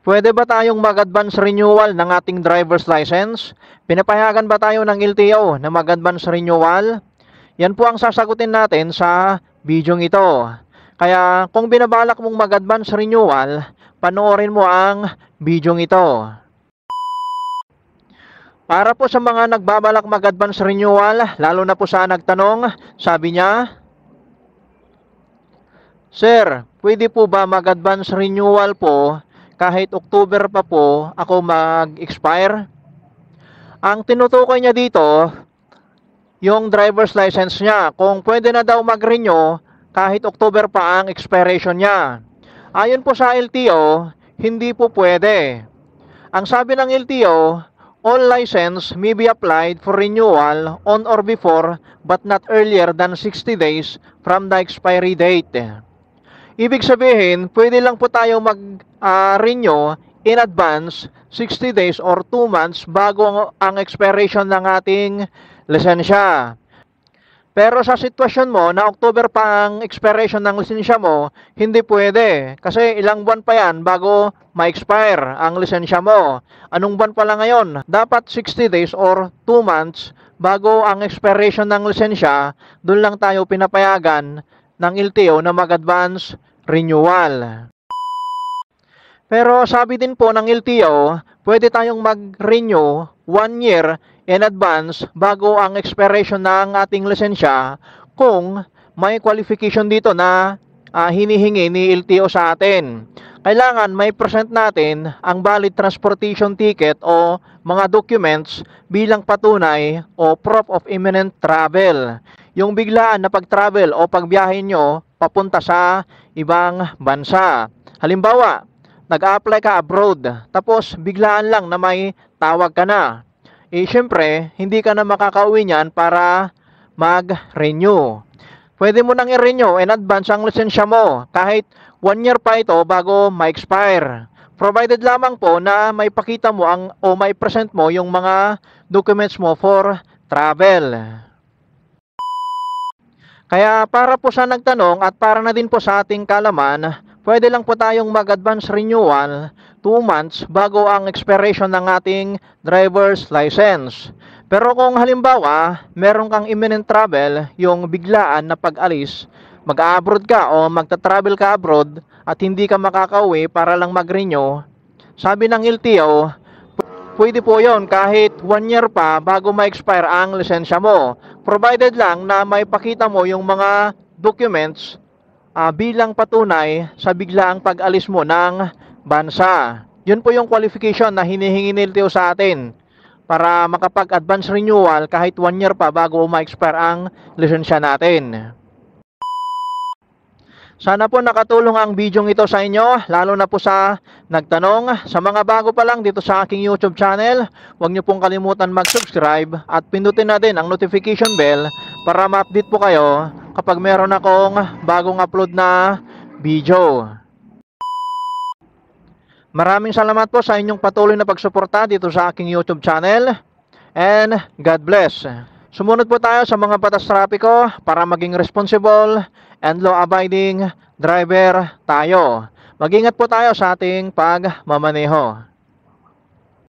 Pwede ba tayong mag-advance renewal ng ating driver's license? Pinapayagan ba tayo ng LTO na mag-advance renewal? Yan po ang sasagutin natin sa video ito. Kaya kung binabalak mong mag-advance renewal, panoorin mo ang video ito. Para po sa mga nagbabalak mag-advance renewal, lalo na po sa nagtanong, sabi niya, Sir, pwede po ba mag-advance renewal po kahit October pa po ako mag-expire? Ang tinutukoy niya dito, yung driver's license niya, kung pwede na daw mag-renew kahit October pa ang expiration niya. Ayon po sa LTO, hindi po pwede. Ang sabi ng LTO, all license may be applied for renewal on or before but not earlier than 60 days from the expiry date. Ibig sabihin, pwede lang po tayo mag-renew in advance 60 days or 2 months bago ang expiration ng ating lisensya. Pero sa sitwasyon mo na October pa ang expiration ng lisensya mo, hindi pwede. Kasi ilang buwan pa yan bago ma-expire ang lisensya mo. Anong buwan pala ngayon? Dapat 60 days or 2 months bago ang expiration ng lisensya, doon lang tayo pinapayagan ng LTO na mag-advance renewal. Pero sabi din po ng LTO, pwede tayong mag-renew 1 year in advance bago ang expiration ng ating lisensya kung may qualification dito na hinihingi ni LTO sa atin. Kailangan may present natin ang valid transportation ticket o mga documents bilang patunay o proof of imminent travel. Yung biglaan na pag-travel o pagbiyahe nyo papunta sa ibang bansa. Halimbawa, nag-a-apply ka abroad, tapos biglaan lang na may tawag ka na. Syempre, hindi ka na makakauwi niyan para mag-renew. Pwede mo nang i-renew in advance ang lisensya mo, kahit 1 year pa ito bago ma-expire. Provided lamang po na may pakita mo o may present mo yung mga documents mo for travel. Kaya para po sa nagtanong at para na din po sa ating kalaman, pwede lang po tayong mag-advance renewal 2 months bago ang expiration ng ating driver's license. Pero kung halimbawa, meron kang imminent travel, yung biglaan na pag-alis, mag-abroad ka o magta-travel ka abroad at hindi ka makakauwi para lang mag-renew, sabi ng LTO, pwede po yon kahit 1 year pa bago ma-expire ang lisensya mo. Provided lang na may pakita mo yung mga documents bilang patunay sa biglaang pag-alis mo ng bansa. Yun po yung qualification na hinihingi ni LTO sa atin para makapag-advance renewal kahit 1 year pa bago ma-expire ang lisensya natin. Sana po nakatulong ang video ito sa inyo, lalo na po sa nagtanong. Sa mga bago pa lang dito sa aking YouTube channel, huwag niyo pong kalimutan mag-subscribe at pindutin na din ang notification bell para ma-update po kayo kapag meron akong bagong upload na video. Maraming salamat po sa inyong patuloy na pagsuporta dito sa aking YouTube channel, and God bless. Sumunod po tayo sa mga batas trapiko para maging responsible and law-abiding driver tayo. Mag-ingat po tayo sa ating pagmamaneho.